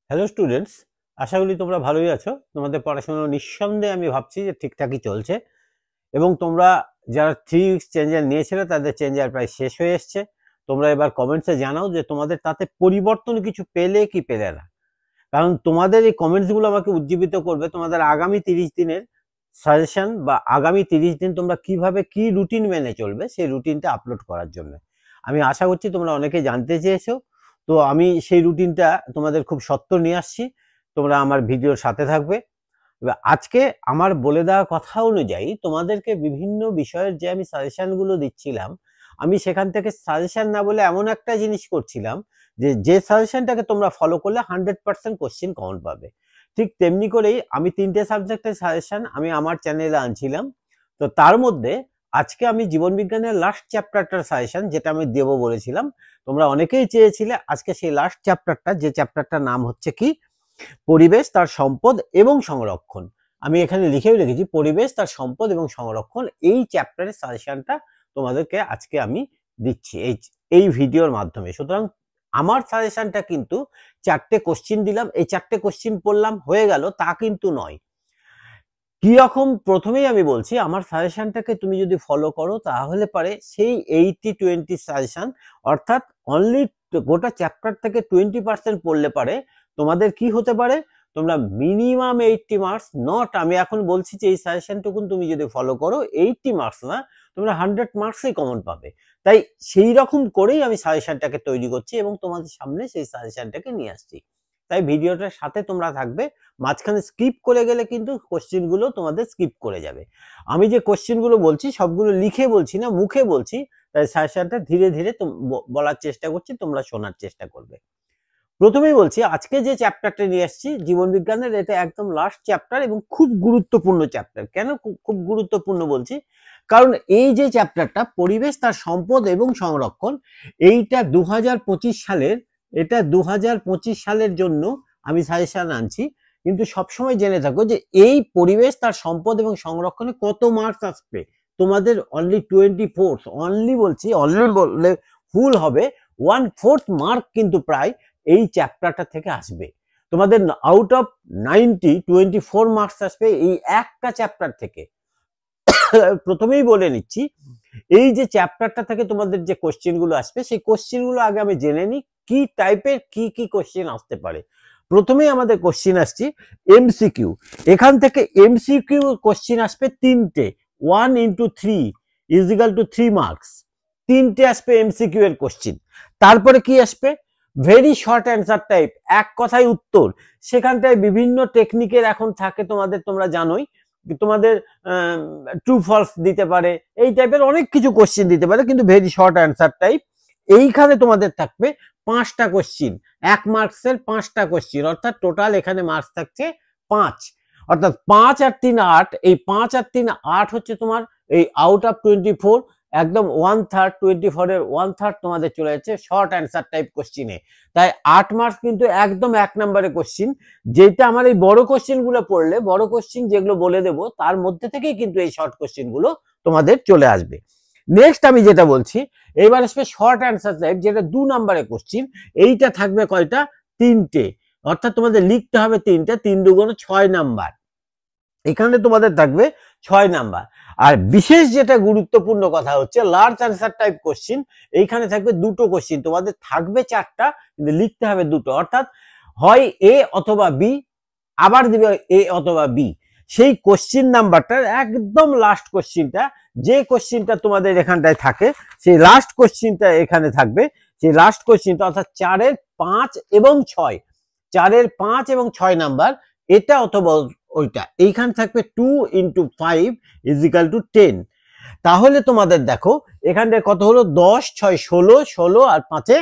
Hello students, আশা করি তোমরা ভালোই আছো। তোমাদের পড়াশোনা নিঃসন্দেহে আমি ভাবছি যে ঠিকঠাকই চলছে এবং তোমরা যারা 3 উইকস চেঞ্জার নিয়েছিলে তাদের চেঞ্জার প্রায় শেষ হয়ে এসছে। তোমরা এবার কমেন্টসে জানাও যে তোমাদের তাতে পরিবর্তন কিছু পেলে কি পেলে না, কারণ তোমাদের এই কমেন্টসগুলো আমাকে উজ্জীবিত করবে তোমাদের আগামী 30 দিনের সাজেশন বা আগামী 30 দিন তোমরা কিভাবে কি রুটিন মেনে চলবে সেই রুটিনটা আপলোড করার জন্য। আমি আশা করছি তোমরা অনেকে জানতে চেয়েছো, তো আমি সেই রুটিনটা তোমাদের খুব সত্বর নিয়ে আসছি। তোমরা আমার ভিডিওর সাথে থাকবে। এবার আজকে আমার বলে দেওয়া কথা অনুযায়ী তোমাদেরকে বিভিন্ন বিষয়ের যে আমি সাজেশনগুলো দিচ্ছিলাম, আমি সেখান থেকে সাজেশন না বলে এমন একটা জিনিস করছিলাম যে সাজেশনটাকে তোমরা ফলো করলে 100% কোশ্চিন কমন পাবে। ঠিক তেমনি করেই আমি 3টে সাবজেক্টের সাজেশন আমি আমার চ্যানেলে আনছিলাম। তো তার মধ্যে আজকে আমি জীবনবিজ্ঞানের লাস্ট চ্যাপ্টারটার সাজেশন যেটা আমি দেবো বলেছিলাম, তোমরা অনেকেই চেয়েছিলে। আজকে সেই লাস্ট চ্যাপ্টারটা, যে চ্যাপ্টারটার নাম হচ্ছে কি, পরিবেশ, তার সম্পদ এবং সংরক্ষণ। আমি এখানে লিখেও রেখেছি পরিবেশ, তার সম্পদ এবং সংরক্ষণ। এই চ্যাপ্টারের সাজেশনটা তোমাদেরকে আজকে আমি দিচ্ছি এই ভিডিওর মাধ্যমে। সুতরাং আমার সাজেশনটা কিন্তু 4টে কোশ্চিন দিলাম, এই 4টে কোশ্চিন পড়লাম হয়ে গেল তা কিন্তু নয়। কি রকম, প্রথমেই আমি বলছি আমার সাজেশনটাকে তুমি যদি ফলো করো তাহলে পারে সেই 80-20 সাজেশন, অর্থাৎ অনলি গোটা চ্যাপ্টার থেকে 20% পড়লে পারে তোমাদের কি হতে পারে, তোমরা মিনিমাম 80 মার্কস, নট আমি এখন বলছি যে এই সাজেশনটুকুন তুমি যদি ফলো করো 80 মার্কস না, তোমরা 100 মার্কসই কমন পাবে। তাই সেই রকম করেই আমি সাজেশনটাকে তৈরি করছি এবং তোমাদের সামনে সেই সাজেশনটাকে নিয়ে আসছি। তাই ভিডিওটার সাথে তোমরা থাকবে। মাঝখানে স্কিপ করে গেলে কিন্তু কোশ্চেনগুলো তোমাদের স্কিপ করে যাবে। আমি যে কোশ্চেনগুলো বলছি সবগুলো লিখে বলছি না, মুখে বলছি। তাই সাজেশনটা ধীরে ধীরে বলার চেষ্টা করছি, তোমরা শোনার চেষ্টা করবে। প্রথমেই বলছি আজকে যে চ্যাপ্টারটা নিয়ে আসছি জীবনবিজ্ঞানের, এটা একদম লাস্ট চ্যাপ্টার এবং খুব গুরুত্বপূর্ণ চ্যাপ্টার। কেন খুব গুরুত্বপূর্ণ বলছি, কারণ এই যে চ্যাপ্টারটা পরিবেশ, তার সম্পদ এবং সংরক্ষণ, এইটা 2025 সালের, এটা 2025 সালের জন্য আমি সাজেশন আনছি। কিন্তু সবসময় জেনে থাকো যে এই পরিবেশ, তার সম্পদ এবং সংরক্ষণে কত মার্কস আসবে তোমাদের। অনলি 24, অনলি বলছি, অনলি বললে ভুল হবে, 1/4 মার্ক কিন্তু প্রায় এই চ্যাপ্টারটা থেকে আসবে তোমাদের। আউট অফ 90, 24 মার্কস আসবে এই একটা চ্যাপ্টার থেকে। প্রথমেই বলে নিচ্ছি, এই যে চ্যাপ্টারটা থেকে তোমাদের যে কোশ্চেন গুলো আসবে সেই কোশ্চেন গুলো আগে আমি জেনে নিই কি টাইপের কি কোশ্চেন আসতে পারে। প্রথমেই আমাদের কোশ্চেন আসছে এমসিকিউ। এখান থেকে এমসিকিউ কোশ্চেন আসবে 3টে। 1 × 3 = 3 মার্কস। 3টে আসবে এমসিকিউ এর কোশ্চেন। তারপরে কি আসবে, ভেরি শর্ট অ্যান্সার টাইপ, এক কথায় উত্তর। সেখানটায় বিভিন্ন টেকনিকের এখন থাকে তোমাদের, তোমরা জানোই। তোমাদের ট্রু ফলস দিতে পারে, এই টাইপের অনেক কিছু কোশ্চেন দিতে পারে, কিন্তু ভেরি শর্ট অ্যান্সার টাইপ। এইখানে তোমাদের থাকবে 5টা কোশ্চেন, 1 মার্কসের 5টা কোশ্চেন, অর্থাৎ টোটাল এখানে মার্কস থাকছে 5। অর্থাৎ 5 আর 3 8, এই 5 আর 3 8 হচ্ছে তোমার এই আউট অফ 24, একদম 1/3, 24 এর 1/3 তোমাদের চলে যাচ্ছে শর্ট অ্যান্সার টাইপ কোশ্চিনে। তাই 8 মার্কস কিন্তু একদম 1 নম্বরের কোশ্চিন। যেটা আমার এই বড় কোশ্চেন গুলো পড়লে, বড় কোশ্চেন যেগুলো বলে দেবো তার মধ্যে থেকেই কিন্তু এই শর্ট কোশ্চেন গুলো তোমাদের চলে আসবে। নেক্সট আমি যেটা বলছি, এবার আসবে শর্ট অ্যান্সার টাইপ, যেটা 2 নম্বরের কোশ্চেন। এইটা থাকবে কয়টা, 3টে। অর্থাৎ তোমাদের লিখতে হবে 3টে, 3 × 2 = 6 নাম্বার। এখানে তোমাদের থাকবে 6 নাম্বার। আর বিশেষ যেটা গুরুত্বপূর্ণ কথা হচ্ছে লার্জ অ্যান্সার টাইপ কোশ্চেন। এইখানে থাকবে 2টো কোশ্চেন, তোমাদের থাকবে 4টা কিন্তু লিখতে হবে 2টো। অর্থাৎ হয় এ অথবা বি, আবার দিবে এ অথবা বি। সেই কোশ্চেন নাম্বারটা একদম লাস্ট কোশ্চেনটা, যে কোশ্চেনটা তোমাদের এখানটায় থাকে সেই লাস্ট কোশ্চেনটা এখানে থাকবে। সেই লাস্ট কোশ্চেনটা অর্থাৎ 4-এর 5 এবং 6, 4-এর 5 এবং 6 নাম্বার, এটা অথবা ওইটা। এইখানে থাকবে 2 × 5 = 10। তাহলে তোমাদের দেখো এখানটায় কত হলো, 10, 6 16, 16 আর 5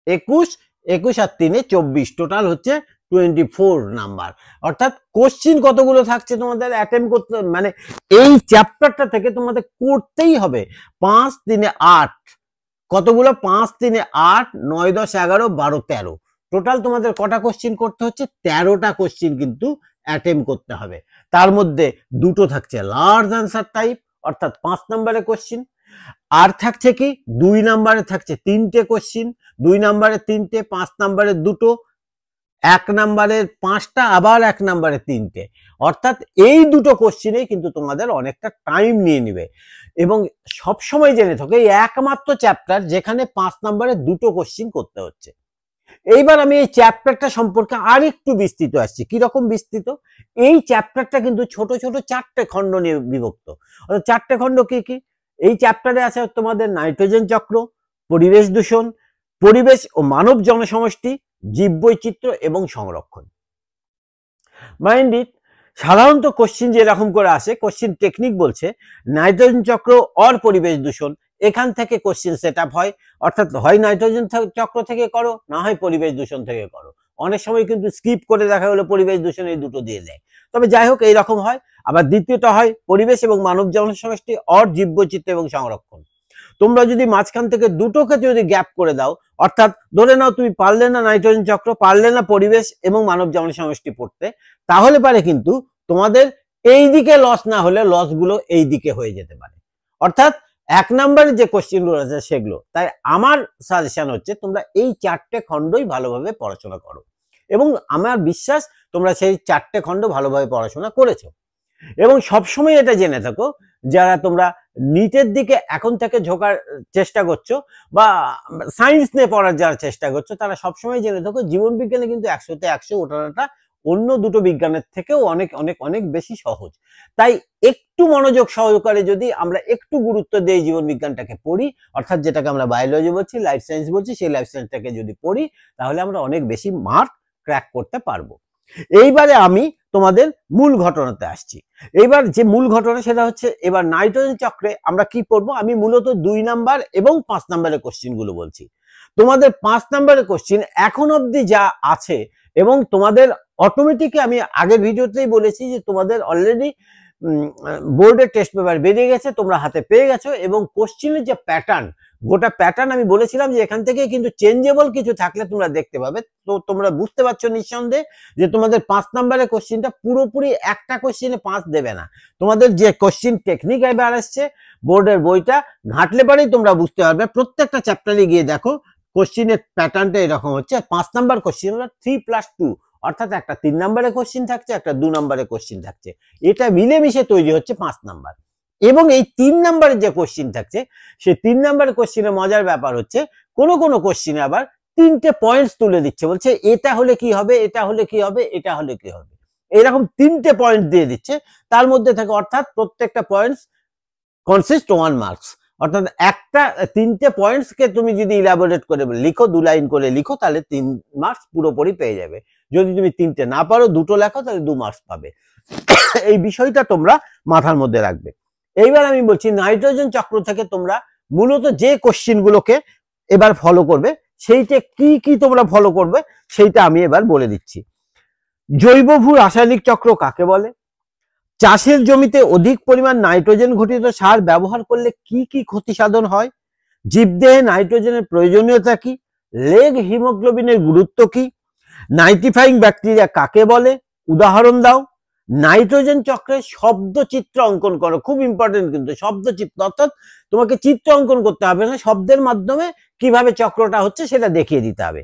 21, 21 আর 3 24, টোটাল হচ্ছে 24 নাম্বার। অর্থাৎ কোশ্চিন কতগুলো থাকছে তোমাদের অ্যাটেম্প করতে, মানে এই চ্যাপ্টারটা থেকে তোমাদের করতেই হবে 5 3 8, কতগুলো, 5 3 8, 9 10 11 12 13, টোটাল তোমাদের কটা কোশ্চিন করতে হচ্ছে, 13টা কোশ্চিন কিন্তু অ্যাটেম্প করতে হবে। তার মধ্যে 2টো থাকছে লার্জ অ্যান্সার টাইপ, অর্থাৎ 5 নম্বরের কোশ্চিন। আর থাকছে কি, 2 নম্বরে থাকছে 3টে কোশ্চিন, 2 নম্বরে 3টে, 5 নম্বরে 2টো। 1 নাম্বারের 5টা, আবার 1 নাম্বারের 3টে। অর্থাৎ এই দুটো কোশ্চিনেই কিন্তু তোমাদের অনেকটা টাইম নিয়ে নেবে। এবং সবসময় জেনে থাকো এই একমাত্র চ্যাপ্টার যেখানে 5 নাম্বারের দুটো কোশ্চিন করতে হচ্ছে। এইবার আমি এই চ্যাপ্টারটা সম্পর্কে আরেকটু বিস্তৃত আসছি। কিরকম বিস্তৃত? এই চ্যাপ্টারটা কিন্তু ছোট ছোট 4টে খণ্ড নিয়ে বিভক্ত। 4টে খণ্ড কি কি? এই চ্যাপ্টারে আছে তোমাদের নাইট্রোজেন চক্র, পরিবেশ দূষণ, পরিবেশ ও মানব জনসমষ্টি, জীববৈচিত্র্য এবং সংরক্ষণ। মাইন্ড ইট, সাধারণত কোশ্চিন যেরকম করে আসে, কোশ্চিন টেকনিক বলছে নাইট্রোজেন চক্র অর পরিবেশ দূষণ, এখান থেকে কোশ্চিন সেট আপ হয়। অর্থাৎ হয় নাইট্রোজেন চক্র থেকে করো, না হয় পরিবেশ দূষণ থেকে করো। অনেক সময় কিন্তু স্কিপ করে দেখা হলো পরিবেশ দূষণ, এই দুটো দিয়ে দেয়। তবে যাই হোক, এইরকম হয়। আবার দ্বিতীয়টা হয় পরিবেশ এবং মানব জনসমষ্টি অর জীববৈচিত্র্য এবং সংরক্ষণ। তোমরা যদি মাঝখান থেকে দুটোকে যদি গ্যাপ করে দাও, অর্থাৎ ধরে নাও তুমি পারলে না নাইট্রোজেন চক্র, পারলে না পরিবেশ এবং মানব জনসমষ্টি পড়তে, তাহলে পারে কিন্তু তোমাদের এই দিকে লস না হলে লস গুলো এই দিকে হয়ে যেতে পারে। অর্থাৎ 1 নম্বরের যে কোশ্চেন গুলো আছে সেগুলো। তাই আমার সাজেশন হচ্ছে তোমরা এই 4টে খণ্ডই ভালোভাবে পড়াশোনা করো, এবং আমার বিশ্বাস তোমরা সেই 4টে খণ্ড ভালোভাবে পড়াশোনা করেছো। এবং সবসময় এটা জেনে থাকো, যারা তোমরা নিটের দিকে এখন থেকে ঝোকার চেষ্টা করছো বা সায়েন্স নিয়ে পড়ার যারা চেষ্টা করছো, তারা সবসময় জেনে থাকো জীবন বিজ্ঞানে কিন্তু 100তে 100 ওঠানোটা অন্য দুটো বিজ্ঞানের থেকেও অনেক অনেক অনেক বেশি সহজ। তাই একটু মনোযোগ সহকারে যদি আমরা একটু গুরুত্ব দিয়ে জীবন বিজ্ঞানটাকে পড়ি, অর্থাৎ যেটাকে আমরা বায়োলজি বলছি, লাইফ সায়েন্স বলছি, সেই লাইফ সায়েন্সটাকে যদি পড়ি, তাহলে আমরা অনেক বেশি মার্ক ক্র্যাক করতে পারবো। এইবারে আমি তোমাদের মূল ঘটনাতে আসছি। এইবার যে মূল ঘটনা সেটা হচ্ছে, এবার নাইট্রোজেন চক্রে আমরা কি পড়বো। আমি মূলত 2 নাম্বার এবং 5 নাম্বারের কোশ্চিন গুলো বলছি। তোমাদের 5 নাম্বারের কোশ্চিন এখন অবধি যা আছে, এবং তোমাদের অটোমেটিকলি আমি আগের ভিডিওতেই বলেছি যে তোমাদের অলরেডি বোর্ডের টেস্ট পেপার বেরিয়ে গেছে, তোমরা হাতে পেয়ে গেছো, এবং কোশ্চিনের যে প্যাটার্ন, গোটা প্যাটার্ন আমি বলেছিলাম যে এখান থেকে কিন্তু চেঞ্জেবল কিছু থাকলে তোমরা দেখতে পাবে। তো তোমরা বুঝতে পারছো নিঃসন্দেহে যে তোমাদের 5 নাম্বারের কোশ্চিনটা পুরোপুরি একটা কোশ্চিনে 5 দেবে না। তোমাদের যে কোশ্চিন টেকনিক এবার আসছে, বোর্ডের বইটা ঘাঁটলে পরেই তোমরা বুঝতে পারবে। প্রত্যেকটা চ্যাপ্টারে গিয়ে দেখো কোশ্চিনের প্যাটার্নটা এরকম হচ্ছে। 5 নাম্বার কোশ্চিন হলো 3+2, অর্থাৎ একটা 3 নাম্বারের কোশ্চিন থাকছে, একটা 2 নাম্বারের কোশ্চিন থাকছে। এটা মিলেমিশে তৈরি হচ্ছে 5 নাম্বার। এবং এই 3 নাম্বারের যে কোশ্চিন থাকছে, সেই 3 নাম্বারের কোশ্চিনে মজার ব্যাপার হচ্ছে কোনো কোনো কোশ্চিনে আবার 3টে পয়েন্টস তুলে দিচ্ছে, বলছে এটা হলে কি হবে, এটা হলে কি হবে, এটা হলে কি হবে, এরকম 3টে পয়েন্ট দিয়ে দিচ্ছে তার মধ্যে থেকে। অর্থাৎ প্রত্যেকটা পয়েন্টস কনসিস্ট 1 মার্কস। অর্থাৎ একটা 3টে পয়েন্টস কে তুমি যদি ইলাবোরেট করে লিখো, 2 লাইন করে লিখো, তাহলে 3 মার্কস পুরোপুরি পেয়ে যাবে। যদি তুমি 3টে না পারো, 2টো লেখো, তাহলে 2 মার্কস পাবে। এই বিষয়টা তোমরা মাথার মধ্যে রাখবে। এইবার আমি বলছি নাইট্রোজেন চক্র থেকে তোমরা মূলত যে কোশ্চিন গুলোকে এবার ফলো করবে, সেইটা কি কি তোমরা ফলো করবে সেইটা আমি এবার বলে দিচ্ছি। জৈব ভূ রাসায়নিক চক্র কাকে বলে? চাষের জমিতে অধিক পরিমাণ নাইট্রোজেন ঘটিত সার ব্যবহার করলে কি কি ক্ষতি সাধন হয়? জীবদেহে নাইট্রোজেনের প্রয়োজনীয়তা কি? লেগ হিমোগ্লোবিনের গুরুত্ব কি? নাইট্রিফাইং ব্যাকটেরিয়া কাকে বলে? উদাহরণ দাও। নাইট্রোজেন চক্রের শব্দচিত্র অঙ্কন করো, খুব ইম্পর্টেন্ট কিন্তু শব্দচিত্র, অর্থাৎ তোমাকে চিত্র অঙ্কন করতে হবে না, শব্দের মাধ্যমে কিভাবে চক্রটা হচ্ছে সেটা দেখিয়ে দিতে হবে।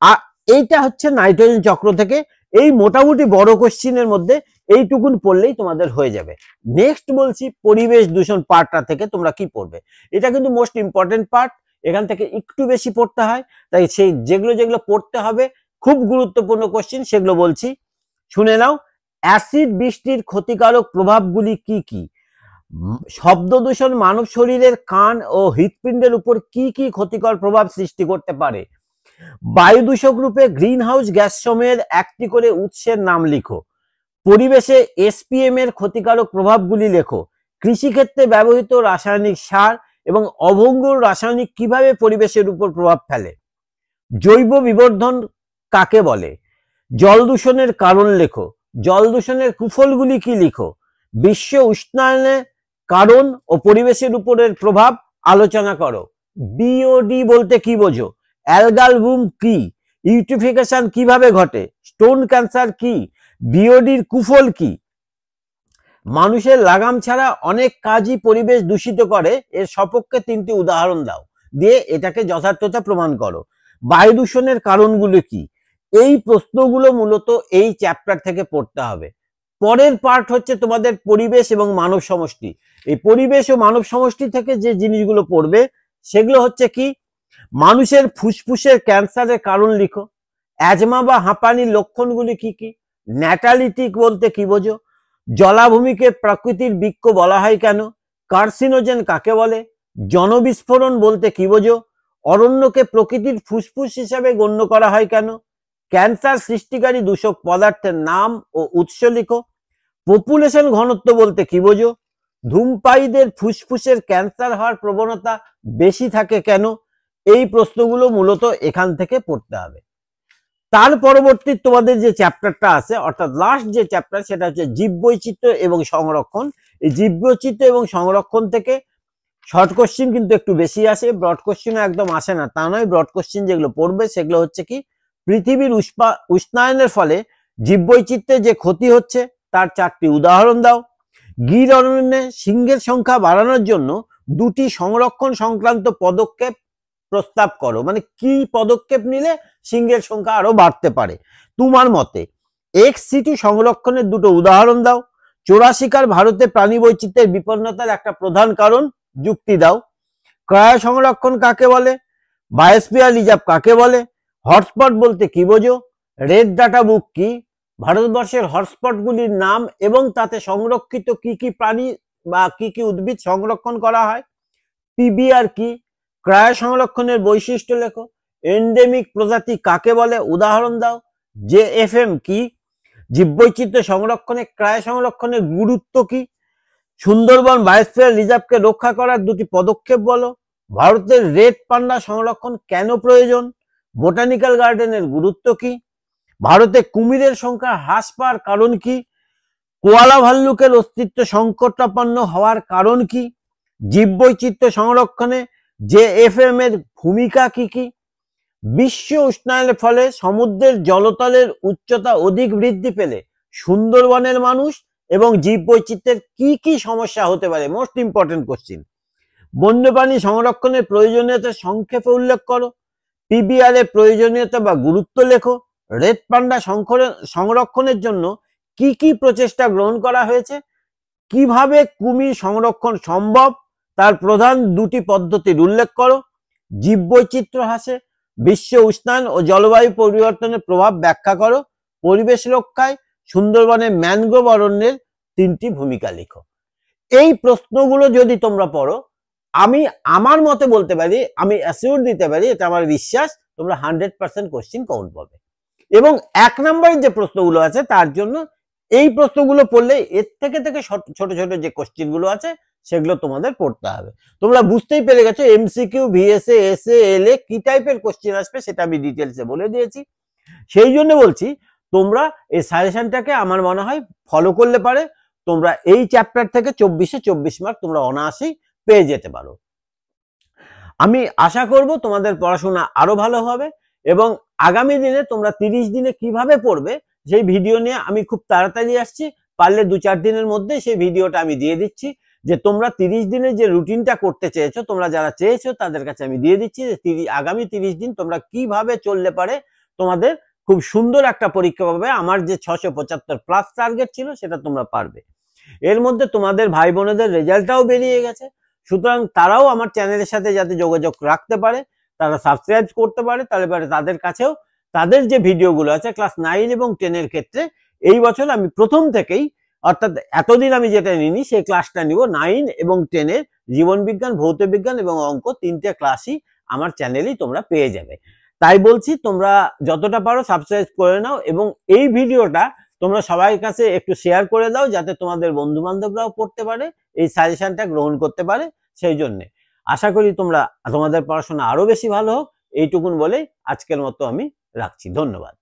আর এইটা হচ্ছে নাইট্রোজেন চক্র থেকে। এই মোটামুটি বড় কোশ্চিনের মধ্যে এইটুকুন পড়লেই তোমাদের হয়ে যাবে। নেক্সট বলছি পরিবেশ দূষণ পার্টটা থেকে তোমরা কি পড়বে। এটা কিন্তু মোস্ট ইম্পর্টেন্ট পার্ট, এখান থেকে একটু বেশি পড়তে হয়। তাই সেই যেগুলো যেগুলো পড়তে হবে, খুব গুরুত্বপূর্ণ কোশ্চিন, সেগুলো বলছি, শুনে নাও। অ্যাসিড বৃষ্টির ক্ষতিকারক প্রভাবগুলি কি কি? শব্দ দূষণ মানব শরীরের কান ও হৃৎপিণ্ডের উপর কি কি ক্ষতিকর প্রভাব সৃষ্টি করতে পারে? বায়ু দূষক রূপে গ্রিন হাউস গ্যাস সমূহের একটি করে উৎসের নাম লিখো। পরিবেশে এসপিএম এর ক্ষতিকারক প্রভাবগুলি লেখো। কৃষিক্ষেত্রে ব্যবহৃত রাসায়নিক সার এবং অভঙ্গুর রাসায়নিক কিভাবে পরিবেশের উপর প্রভাব ফেলে? জৈব বিবর্ধন কাকে বলে? জল দূষণের কারণ লেখো। জল দূষণের কুফলগুলি কি লিখো। বিশ্ব উষ্ণায়নের কারণ ও পরিবেশের উপরের প্রভাব আলোচনা করো। বিওডি বলতে কি বোঝো? অ্যালগাল বুম কি? ইউট্রিফিকেশন কিভাবে ঘটে? স্টোন ক্যান্সার কি? বিওডির কুফল কি? মানুষের লাগাম ছাড়া অনেক কাজই পরিবেশ দূষিত করে, এর সপক্ষে 3টি উদাহরণ দাও, দিয়ে এটাকে যথার্থতা প্রমাণ করো। বায়ু দূষণের কারণগুলো কি? এই প্রশ্নগুলো মূলত এই চ্যাপ্টার থেকে পড়তে হবে। পরের পার্ট হচ্ছে তোমাদের পরিবেশ এবং মানব সমষ্টি। এই পরিবেশ ও মানব সমষ্টি থেকে যে জিনিসগুলো পড়বে সেগুলো হচ্ছে কি, মানুষের ফুসফুসের ক্যান্সারের কারণ লিখো, অ্যাজমা বা হাঁপানির লক্ষণগুলি কি কি, ন্যাটালিটি বলতে কি বোঝো, জলাভূমিকে প্রাকৃতিক বৃক্ষ বলা হয় কেন, কার্সিনোজেন কাকে বলে, জনবিস্ফোরণ বলতে কি বোঝো, অরণ্যকে প্রকৃতির ফুসফুস হিসাবে গণ্য করা হয় কেন, ক্যান্সার সৃষ্টিকারী দূষক পদার্থের নাম ও উৎস লিখো, পপুলেশন ঘনত্ব বলতে কি বোঝো, ধূমপায়ীদের ফুসফুসের ক্যান্সার হওয়ার প্রবণতা বেশি থাকে কেন। এই প্রশ্নগুলো মূলত এখান থেকে পড়তে হবে। তার পরবর্তী তোমাদের যে চ্যাপ্টারটা আছে, অর্থাৎ লাস্ট যে চ্যাপ্টার, সেটা হচ্ছে জীববৈচিত্র্য এবং সংরক্ষণ। এই জীববৈচিত্র্য এবং সংরক্ষণ থেকে শর্ট কোশ্চিন কিন্তু একটু বেশি আসে, ব্রড কোশ্চিনও একদম আসে না তা নয়। ব্রড কোশ্চিন যেগুলো পড়বে সেগুলো হচ্ছে কি, পৃথিবীর উষ্ণায়নের ফলে জীববৈচিত্র্যের যে ক্ষতি হচ্ছে তার 4টি উদাহরণ দাও, গির অরণ্যে সিংহের সংখ্যা বাড়ানোর জন্য 2টি সংরক্ষণ সংক্রান্ত পদক্ষেপ প্রস্তাব করো। মানে কি পদক্ষেপ নিলে সিংহের সংখ্যা আরো বাড়তে পারে তোমার মতে। এক্স-সিটি সংরক্ষণের 2টো উদাহরণ দাও, চোরা শিকার ভারতে প্রাণী বৈচিত্র্যের বিপন্নতার একটা প্রধান কারণ, যুক্তি দাও, ক্রায় সংরক্ষণ কাকে বলে, বায়োস্ফিয়ার রিজার্ভ কাকে বলে, হটস্পট বলতে কি বোঝো, রেড ডাটা বুক কি, ভারতবর্ষের হটস্পটগুলির নাম এবং তাতে সংরক্ষিত কি কি প্রাণী বা কি কি উদ্ভিদ সংরক্ষণ করা হয়, পিবিআর কি, ক্রায় সংরক্ষণের বৈশিষ্ট্য লেখো, এন্ডেমিক প্রজাতি কাকে বলে উদাহরণ দাও, জেএফএম কি, জীববৈচিত্র্য সংরক্ষণে ক্রায় সংরক্ষণের গুরুত্ব কি, সুন্দরবন বায়োস্ফিয়ার রিজার্ভকে রক্ষা করার 2টি পদক্ষেপ বলো, ভারতের রেড পান্ডা সংরক্ষণ কেন প্রয়োজন, বোটানিক্যাল গার্ডেনের গুরুত্ব কি, ভারতে কুমিরের সংখ্যা হ্রাস পাওয়ার কারণ কি, কোয়ালা ভাল্লুকের অস্তিত্ব সংকটাপন্ন হওয়ার কারণ কি, জীববৈচিত্র্য সংরক্ষণে জেএফএম এর ভূমিকা কি কি, বিশ্ব উষ্ণায়নের ফলে সমুদ্রের জলতলের উচ্চতা অধিক বৃদ্ধি পেলে সুন্দরবনের মানুষ এবং জীববৈচিত্র্যের কি কি সমস্যা হতে পারে। Most important question. বন্যপ্রাণী সংরক্ষণের প্রয়োজনীয়তা সংক্ষেপে উল্লেখ করো, পিবিআর এর প্রয়োজনীয়তা বা গুরুত্ব লেখো, রেড পান্ডা সংরক্ষণের জন্য কি কি প্রচেষ্টা গ্রহণ করা হয়েছে, কিভাবে কুমির সংরক্ষণ সম্ভব তার প্রধান 2টি পদ্ধতির উল্লেখ করো, জীববৈচিত্র্য হ্রাসে বিশ্ব উষ্ণায়ন ও জলবায়ু পরিবর্তনের প্রভাব ব্যাখ্যা করো, পরিবেশ রক্ষায় সুন্দরবনের ম্যানগ্রোভ অরণ্যের 3টি ভূমিকা লিখো। এই প্রশ্নগুলো যদি তোমরা পড়ো, আমি আমার মতে বলতে পারি, আমি অ্যাসিওর দিতে পারি, এটা আমার বিশ্বাস, তোমরা 100% কোশ্চিন কাউন্ট পাবে। এবং 1 নম্বরের যে প্রশ্নগুলো আছে তার জন্য এই প্রশ্নগুলো পড়লে এর থেকে ছোট ছোট যে কোশ্চিনগুলো আছে সেগুলো তোমাদের পড়তে হবে। তোমরা বুঝতেই পেরে গেছো এমসিকিউ, ভিএসএ, এসএ, এলএ কি টাইপের কোশ্চিন আসবে সেটা আমি ডিটেলসে বলে দিয়েছি। সেই জন্য বলছি তোমরা এই সাজেশনটাকে আমার মনে হয় ফলো করলে পারে তোমরা এই চ্যাপ্টার থেকে 24 মার্ক তোমরা অনায়াসেই পেয়ে যেতে পারো। আমি আশা করব তোমাদের পড়াশোনা আরো ভালো হবে এবং আগামী দিনে তোমরা 30 দিনে কিভাবে পড়বে সেই ভিডিও নিয়ে আমি খুব তাড়াতাড়ি আসছি। পারলে 2-4 দিনের মধ্যে সেই ভিডিওটা আমি দিয়ে দিচ্ছি, যে তোমরা 30 দিনের যে রুটিনটা করতে চেয়েছো, তোমরা যারা চেয়েছো তাদের কাছে আমি দিয়ে দিচ্ছি যে আগামী 30 দিন তোমরা কিভাবে চললে পারে তোমাদের খুব সুন্দর একটা পরীক্ষা পাবে। আমার যে 675 প্লাস টার্গেট ছিল সেটা তোমরা পারবে। এর মধ্যে তোমাদের ভাই বোনেদের রেজাল্টটাও বেরিয়ে গেছে, সুতরাং তারাও আমার চ্যানেলের সাথে যাতে যোগাযোগ রাখতে পারে, তারা সাবস্ক্রাইব করতে পারে, তাহলে তাদের কাছেও তাদের যে ভিডিওগুলো আছে ক্লাস 9 এবং 10 এর ক্ষেত্রে এই বছর আমি প্রথম থেকেই, অর্থাৎ এতদিন আমি যেটা নিইনি সেই ক্লাসটা নিব 9 এবং 10 এর জীবন বিজ্ঞান, ভৌত বিজ্ঞান এবং অঙ্ক 3টে ক্লাসই আমার চ্যানেলেই তোমরা পেয়ে যাবে। তাই বলছি তোমরা যতটা পারো সাবস্ক্রাইব করে নাও এবং এই ভিডিওটা তোমরা সবার কাছে একটু শেয়ার করে দাও যাতে তোমাদের বন্ধু বান্ধবরাও পড়তে পারে, এই সাজেশনটা গ্রহণ করতে পারে। সেই জন্য আশা করি তোমাদের পড়াশোনা আরো বেশি ভালো হোক। এইটুকুন বলেই আজকের মতো আমি রাখছি। ধন্যবাদ।